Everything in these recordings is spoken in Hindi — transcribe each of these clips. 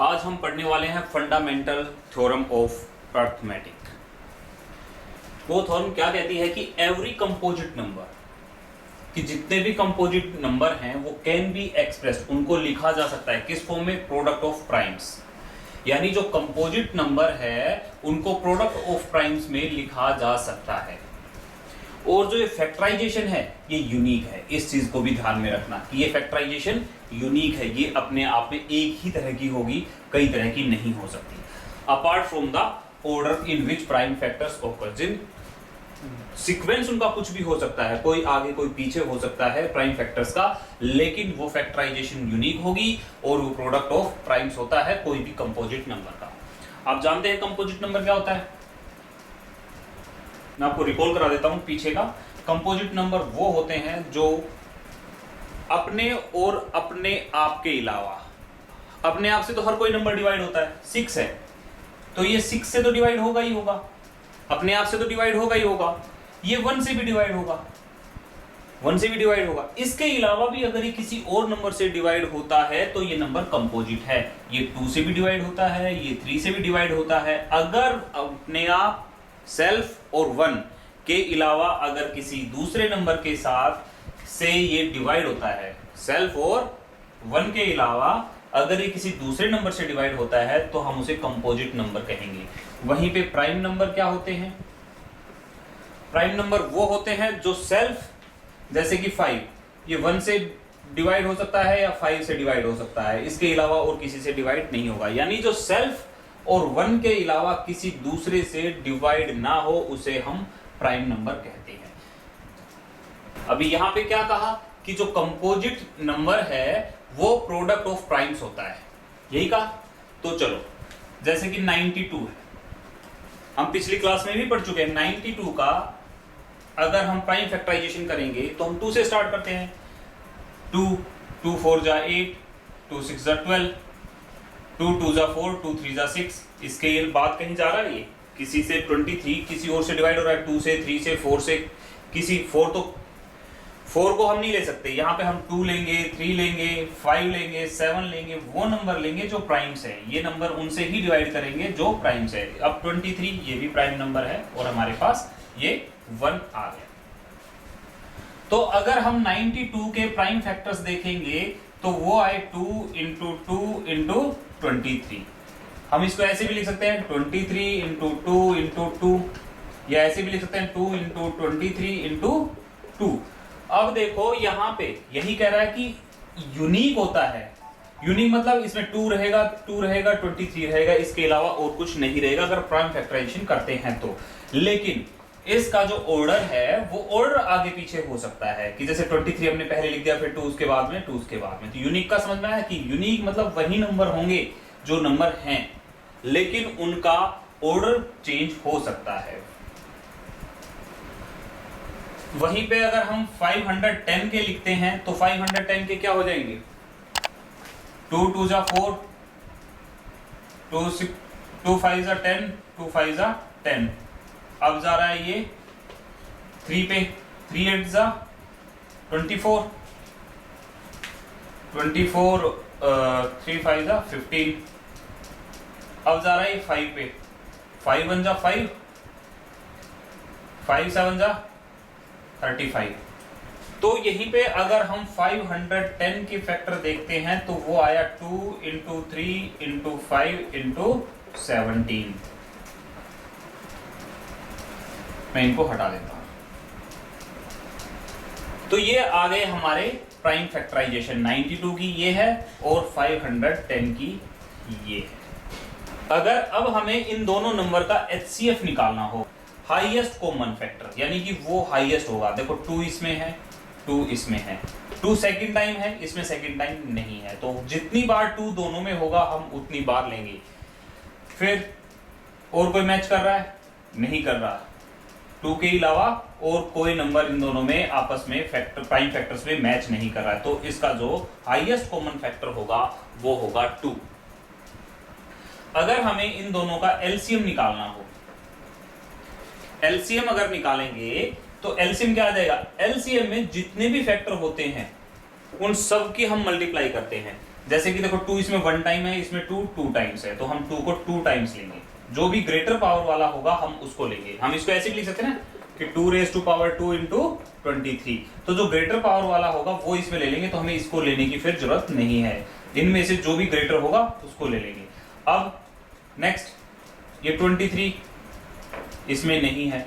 आज हम पढ़ने वाले हैं फंडामेंटल थ्योरम ऑफ अर्थमेटिक। वो थ्योरम क्या कहती है कि एवरी कंपोजिट नंबर, कि जितने भी कंपोजिट नंबर हैं वो कैन बी एक्सप्रेस्ड, उनको लिखा जा सकता है किस फॉर्म में? Product of primes. यानी जो कंपोजिट नंबर है उनको प्रोडक्ट ऑफ प्राइम्स में लिखा जा सकता है। और जो ये फैक्टराइजेशन है ये यूनिक है, इस चीज को भी ध्यान में रखना कि ये फैक्टराइजेशन यूनिक है, ये अपने आप में एक ही तरह की होगी, कई तरह की नहीं हो सकती। Apart from the order in which prime factors occur, जिन सीक्वेंस उनका कुछ भी हो सकता है, कोई आगे कोई पीछे हो सकता है प्राइम फैक्टर्स का, लेकिन वो फैक्टराइजेशन यूनिक होगी और वो प्रोडक्ट ऑफ प्राइम्स होता है कोई भी कंपोजिट नंबर का। आप जानते हैं कंपोजिट नंबर क्या होता है? मैं आपको रिकॉल करा देता हूं पीछे का। कंपोजिट नंबर वो होते हैं जो अपने और अपने आप के अलावा, अपने आप से तो हर कोई नंबर डिवाइड होता है, 6 है तो ये 6 से तो डिवाइड होगा ही होगा, अपने आप से तो डिवाइड होगा ही होगा, ये 1 से भी डिवाइड होगा, 1 से भी डिवाइड होगा। इसके अलावा भी अगर ये किसी और नंबर से डिवाइड होता है तो ये नंबर कंपोजिट है। ये 2 से भी डिवाइड होता है, ये 3 से भी डिवाइड होता है। अगर अपने आप, सेल्फ और 1 के अलावा अगर किसी दूसरे नंबर के साथ से ये डिवाइड होता है, सेल्फ और 1 के अलावा अगर ये किसी दूसरे नंबर से डिवाइड होता है तो हम उसे कंपोजिट नंबर कहेंगे। वहीं पे प्राइम नंबर क्या होते हैं? प्राइम नंबर वो होते हैं जो सेल्फ, जैसे कि 5, ये 1 से डिवाइड हो सकता है या 5 से डिवाइड हो सकता है, इसके अलावा और किसी से डिवाइड नहीं होगा। यानी जो सेल्फ और 1 के अलावा किसी दूसरे से डिवाइड ना हो उसे हम प्राइम नंबर कहते हैं। अभी यहां पे क्या कहा कि जो कंपोजिट नंबर है वो प्रोडक्ट ऑफ प्राइम्स होता है, यही कहा। तो चलो, जैसे कि 92 है, हम पिछली क्लास में भी पढ़ चुके हैं। 92 का अगर हम प्राइम फैक्टराइजेशन करेंगे तो हम 2 से स्टार्ट करते हैं। 2 4 जा 8, 2 6 जा 12, 2 2 जा 4, 2 3 जा 6। इसके ये बात कहीं जा रहा है? ये किसी से 23 किसी और से डिवाइड हो रहा है, 2 से 3 से 4 से, किसी 4 तो 4 को हम नहीं ले सकते, यहाँ पे हम 2 लेंगे, 3 लेंगे, 5 लेंगे, 7 लेंगे, वो नंबर लेंगे जो प्राइम्स है। ये नंबर उनसे ही डिवाइड करेंगे जो प्राइम्स है। अब 23 ये भी प्राइम नंबर है और हमारे पास ये 1 आ गया। तो अगर हम 92 के प्राइम फैक्टर्स देखेंगे तो वो आए 2 इंटू 2 इंटू 23। हम इसको ऐसे भी लिख सकते हैं 23 इंटू 2 इंटू 2, या ऐसे भी लिख सकते हैं 2 इंटू 23 इंटू 2। अब देखो यहां पे यही कह रहा है कि यूनिक होता है। यूनिक मतलब इसमें 2 रहेगा, 23 रहेगा, इसके अलावा और कुछ नहीं रहेगा अगर प्राइम फैक्टराइजेशन करते हैं तो। लेकिन इसका जो ऑर्डर है वो ऑर्डर आगे पीछे हो सकता है, कि जैसे 23 हमने पहले लिख दिया, फिर 2 उसके बाद में, 2 उसके बाद में। तो यूनिक का समझ में आया कि यूनिक मतलब वही नंबर होंगे जो नंबर हैं, लेकिन उनका ऑर्डर चेंज हो सकता है। वहीं पे अगर हम 510 के लिखते हैं तो 510 के क्या हो जाएंगे? 2 2 जा 4, 2 5 जा 10, 2 5 जा 10। अब जा रहा है ये 3 पे, 3 8 जा 24, 3 5 जा 15। अब जा रहा है 5 पे, 5 1 जा 5, 5 7 जा 35। तो यहीं पे अगर हम 510 के फैक्टर देखते हैं तो वो आया 2 इंटू 3 इंटू 5 इंटू 17। मैं इनको हटा देता हूं। तो ये आ गए हमारे प्राइम फैक्टराइजेशन। 92 की ये है और 510 की ये है। अगर अब हमें इन दोनों नंबर का HCF निकालना हो, हाईएस्ट कॉमन फैक्टर, यानी कि वो हाईएस्ट होगा। देखो 2 इसमें है, 2 इसमें है, 2 सेकंड टाइम है, इसमें सेकंड टाइम नहीं है, तो जितनी बार 2 दोनों में होगा हम उतनी बार लेंगे। फिर और कोई मैच कर रहा है? नहीं कर रहा। 2 के अलावा और कोई नंबर इन दोनों में आपस में फैक्टर, प्राइम फैक्टर्स में मैच नहीं कर रहा है, तो इसका जो हाईएस्ट कॉमन फैक्टर होगा वो होगा 2। अगर हमें इन दोनों का एलसीएम निकालना हो, एलसीएम अगर निकालेंगे तो एलसीएम क्या आ जाएगा? एलसीएम में जितने भी फैक्टर होते हैं उन सब की हम मल्टीप्लाई करते हैं। जैसे कि देखो 2 इसमें 1 टाइम है, इसमें 2 टाइम्स है, तो हम 2 को 2 टाइम्स लेंगे। जो भी ग्रेटर पावर वाला होगा हम उसको लेंगे। हम इसको ऐसे भी लिख सकते हैं ना कि 2 रेज़ टू पावर 2 इंटू 23। तो जो ग्रेटर पावर वाला होगा वो इसमें ले लेंगे, तो हमें इसको लेने की फिर जरूरत नहीं है। इनमें से जो भी ग्रेटर होगा उसको ले लेंगे। अब नेक्स्ट ये 23 इसमें नहीं है,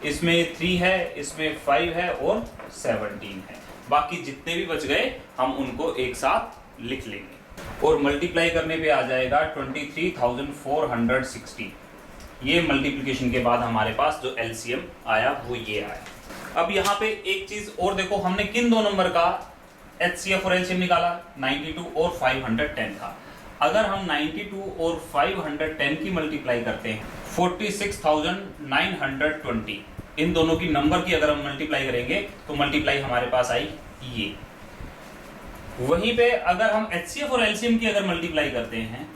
इसमें 3 है, इसमें 5 है और 17 है। बाकी जितने भी बच गए हम उनको एक साथ लिख लेंगे और मल्टीप्लाई करने पे आ जाएगा 23,460। ये मल्टीप्लिकेशन के बाद हमारे पास जो एलसीएम आया वो ये आया। अब यहाँ पे एक चीज और देखो, हमने किन दो नंबर का एचसीएफ और एलसीएम निकाला, 92 और 510 था। अगर हम 92 और 510 की मल्टीप्लाई करते हैं 46,920, इन दोनों की नंबर की अगर हम मल्टीप्लाई करेंगे तो मल्टीप्लाई हमारे पास आई ये। वहीं पे अगर हम एचसीएफ और एलसीएम की अगर मल्टीप्लाई करते हैं,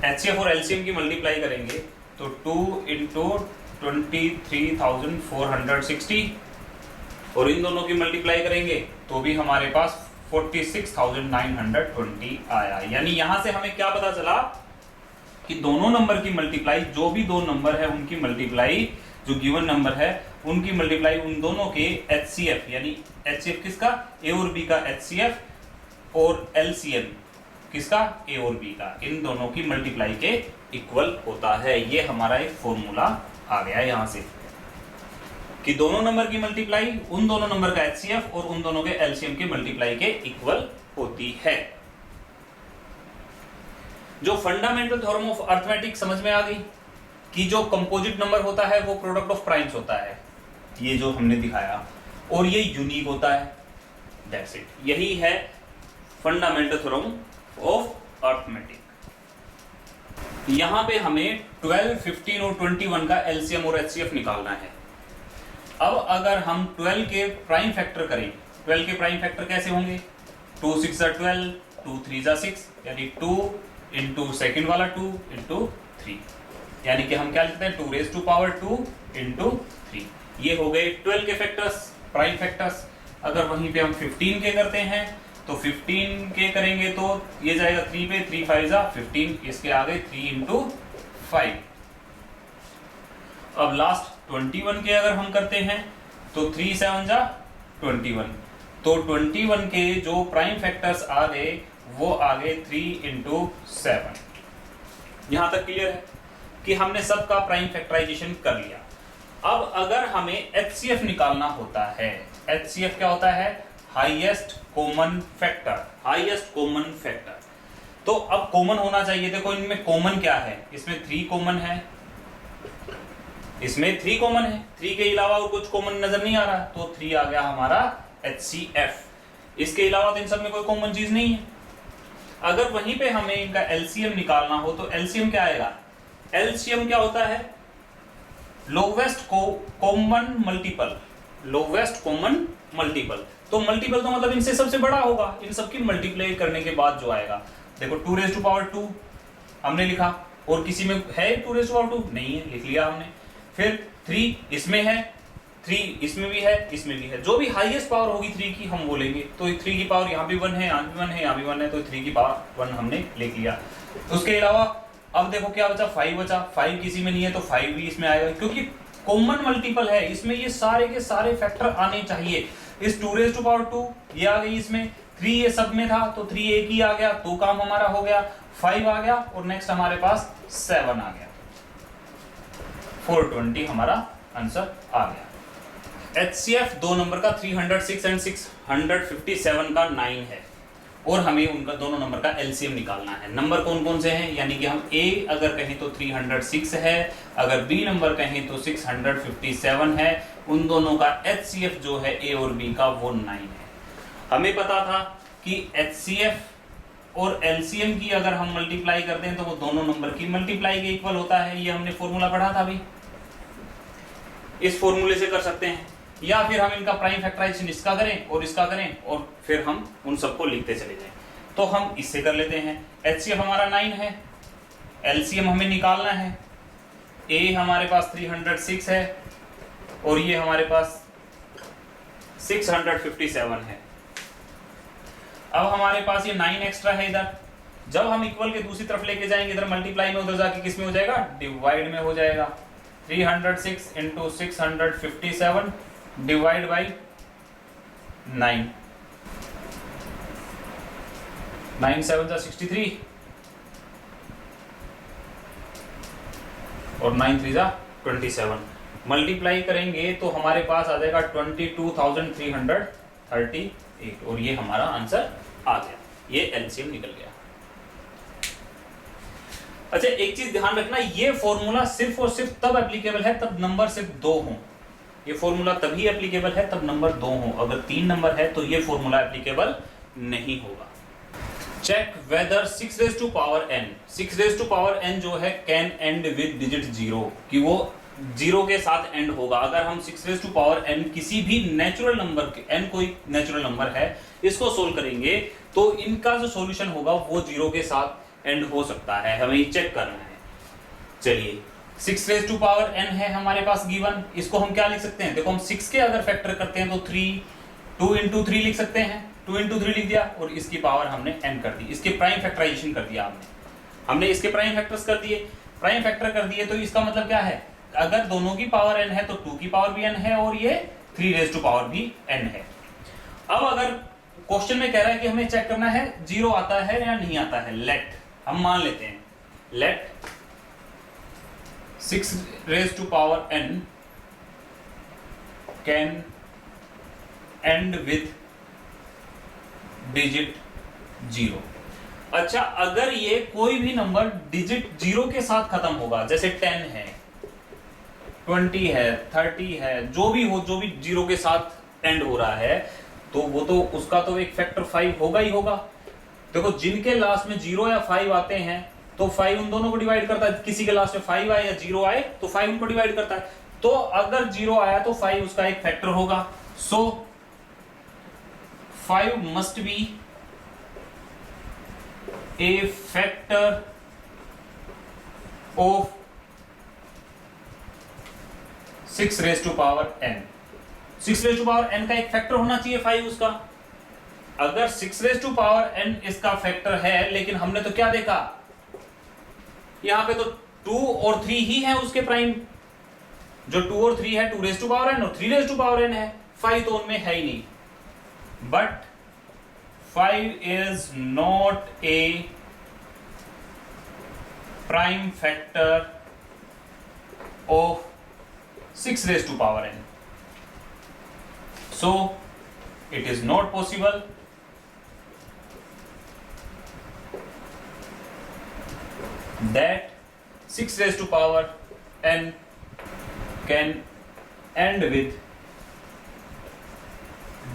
एचसीएफ और एलसीएम की मल्टीप्लाई करेंगे तो 2 इंटू 23,460 और इन दोनों की मल्टीप्लाई करेंगे तो भी हमारे पास 46,920 आया। यानी यहां से हमें क्या पता चला कि दोनों नंबर की मल्टीप्लाई, जो भी दो नंबर है उनकी मल्टीप्लाई, जो गिवन नंबर है उनकी मल्टीप्लाई उन दोनों के एचसीएफ, यानी एचसीएफ किसका, ए और बी का एचसीएफ, और एलसीएम किसका, ए और बी का, इन दोनों की मल्टीप्लाई के इक्वल होता है। ये हमारा एक फॉर्मूला आ गया यहां से कि दोनों नंबर की मल्टीप्लाई उन दोनों नंबर का एचसीएफ और उन दोनों के एलसीएम के मल्टीप्लाई के इक्वल होती है। जो फंडामेंटल थ्योरम ऑफ अर्थमेटिक समझ में आ गई कि जो कंपोजिट नंबर होता है वो प्रोडक्ट ऑफ प्राइम्स होता है, ये जो हमने दिखाया, और ये यूनिक होता है, दैट्स इट। यही है फंडामेंटल थ्योरम ऑफ अर्थमेटिक। यहां पे हमें 12, 15 और 21 का एलसीएम और एचसीएफ निकालना है। अब अगर हम 12 के प्राइम फैक्टर करें, 12 के प्राइम फैक्टर कैसे होंगे, 2 6 12, 2 3 6, यानी 2 इंटू सेकेंड वाला 2 इंटू 3, यानी कि हम क्या लिखते हैं 2 रेज़ टू पावर 2 इंटू 3। ये हो गए 12 के फैक्टर्स, प्राइम फैक्टर्स। अगर वहीं पे हम 15 के करते हैं तो 15 के करेंगे तो ये जाएगा 3 पे, 3 5 जा 15, इसके आगे 3 इंटू 5। अब लास्ट 21 के अगर हम करते हैं तो 3 7 जा 21, तो 21 के जो प्राइम फैक्टर्स आ गए वो आ गए 3 इंटू 7। यहां तक क्लियर है कि हमने सबका प्राइम फैक्टराइजेशन कर लिया। अब अगर हमें एचसीएफ निकालना होता है, एचसीएफ क्या होता है, highest common factor, highest common factor. तो अब कॉमन होना चाहिए, देखो इनमें कॉमन क्या है, इसमें 3 कॉमन है, इसमें 3 कॉमन है, 3 के अलावा और कुछ कॉमन नजर नहीं आ रहा, तो 3 आ गया हमारा एचसीएफ। इसके अलावा तो इन सब में कोई कॉमन चीज नहीं है। अगर वहीं पे हमें इनका एलसीएम निकालना हो तो एलसीएम क्या आएगा, एलसीएम क्या होता है, lowest common multiple, lowest common multiple. तो मल्टीपल तो मतलब इनसे सबसे बड़ा होगा, इन सबकी मल्टीप्लाई करने के बाद जो आएगा, देखो 2 रेज़ टू पावर 2 हमने लिखा, और किसी में है 2 रेज़ टू पावर 2 नहीं है, लिख लिया हमने। फिर 3 इसमें है, 3 इसमें भी है, इसमें भी है, जो भी हाईएस्ट पावर होगी 3 की हम वो लेंगे। तो 3 की पावर यहाँ भी 1 है, यहाँ भी 1 है, यहाँ भी 1 है, तो 3 की पावर 1 हमने लिख लिया। उसके अलावा अब देखो क्या बचा, 5 बचा, 5 किसी में नहीं है तो 5 भी इसमें आएगा, क्योंकि कॉमन मल्टीपल है, इसमें ये सारे के सारे फैक्टर आने चाहिए। इस 2 रेज़ टू पावर 2 ये आ गई, इसमें 3 ये सब में था तो 3 एक ही आ गया, तो काम हमारा हो गया, 5 आ गया, और नेक्स्ट हमारे पास 7 आ गया, 420 हमारा आंसर आ गया। एचसीएफ दो नंबर का 306 एंड 657 का 9 है, और हमें उनका दोनों नंबर का एलसीएम निकालना है। नंबर कौन कौन से हैं, यानी कि हम ए अगर कहें तो 306 है, अगर बी नंबर कहें तो 657 है, उन दोनों का एचसीएफ जो है ए और बी का वो 9 है। हमें पता था कि एचसीएफ और एलसीएम की अगर हम मल्टीप्लाई करते हैं तो वो दोनों नंबर की मल्टीप्लाई के इक्वल होता है, ये हमने फॉर्मूला पढ़ा था अभी, इस फॉर्मूले से कर सकते हैं, या फिर हम इनका प्राइम फैक्टराइजेशन इसका करें और इसका करें और फिर हम उन सबको लिखते चले जाएं। तो हम इससे कर लेते हैं। एचसीएफ हमारा 9 है, एलसीएम हमें निकालना है, ए हमारे पास 306 है और ये हमारे पास 657 है। अब हमारे पास ये 9 एक्स्ट्रा है इधर, जब हम इक्वल के दूसरी तरफ लेके जाएंगे इधर मल्टीप्लाई में, उधर जाके किस में हो जाएगा, डिवाइड में हो जाएगा। 306 इंटू 657 डिवाइड बाई 9, 9 7 63 और 9 3 27, मल्टीप्लाई करेंगे तो हमारे पास आ जाएगा 22,338 और ये हमारा आंसर आ गया, ये एलसीएम निकल गया। अच्छा एक चीज ध्यान रखना, ये फॉर्मूला सिर्फ और सिर्फ तब एप्लीकेबल है तब नंबर सिर्फ 2 हो। ये फॉर्मूला तभी एप्लीकेबल है तब नंबर 2 हो, अगर 3 नंबर है तो ये फॉर्मूला एप्लीकेबल नहीं होगा। Check whether 6 raise to power n, 6 raise to power n जो है कैन एंड विद डिजिट 0, कि वो 0 के साथ एंड होगा। अगर हम 6 रेज़ टू पावर n किसी भी नेचुरल नंबर के, n कोई नेचुरल नंबर है, इसको सोल्व करेंगे तो इनका जो सॉल्यूशन होगा वो 0 के साथ एंड हो सकता है, हमें ये चेक करना है। चलिए 6 रेज़ टू पावर n है हमारे पास गिवन, इसको हम क्या लिख सकते हैं, देखो हम 6 के अगर फैक्टर करते हैं तो 2 इंटू 3 लिख सकते हैं, 2 इंटू 3 लिख दिया और इसकी पावर हमने n कर दी, इसके प्राइम फैक्टराइजेशन कर दिया हमने इसके प्राइम फैक्टर्स कर दिए, प्राइम फैक्टर कर दिए, तो इसका मतलब क्या है, अगर दोनों की पावर n है तो 2 की पावर भी n है और ये 3 रेज़ टू पावर भी n है। अब अगर क्वेश्चन में कह रहा है कि हमें चेक करना है 0 आता है या नहीं आता है, लेट हम मान लेते हैं, let 6 raise to power n can end with digit 0। अच्छा अगर ये कोई भी नंबर डिजिट 0 के साथ खत्म होगा, जैसे 10 है, 20 है, 30 है, जो भी 0 के साथ एंड हो रहा है, तो वो तो उसका तो एक फैक्टर 5 होगा ही होगा। देखो जिनके लास्ट में 0 या 5 आते हैं तो 5 उन दोनों को डिवाइड करता है, किसी के लास्ट में 5 आए या 0 आए तो 5 उनको डिवाइड करता है, तो अगर 0 आया तो 5 उसका एक फैक्टर होगा। सो 5 must be a factor of 6 raised to power n। 6 raised to power n का एक फैक्टर होना चाहिए 5 उसका। अगर 6 raised to power n इसका फैक्टर है, लेकिन हमने तो क्या देखा, यहां पे तो 2 और 3 ही है उसके प्राइम, जो 2 और 3 है 2 raised to power n और 3 raised to power n है, 5 तो उनमें है ही नहीं। But 5 is not a prime factor of 6 raised to power n. So it is not possible that 6 raised to power n can end with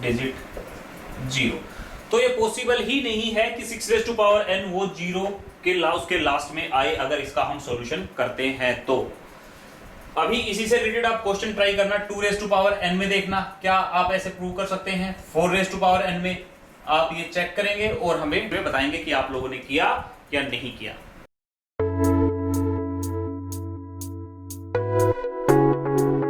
digit 0। तो ये पॉसिबल ही नहीं है कि 6 रेज़ टू पावर n वो 0 के उसके लास्ट में आए, अगर इसका हम सॉल्यूशन करते हैं तो। अभी इसी से रिलेटेड आप क्वेश्चन ट्राई करना 2 रेज़ टू पावर n में, देखना क्या आप ऐसे प्रूव कर सकते हैं। 4 रेज़ टू पावर n में आप ये चेक करेंगे और हमें बताएंगे कि आप लोगों ने किया या नहीं किया।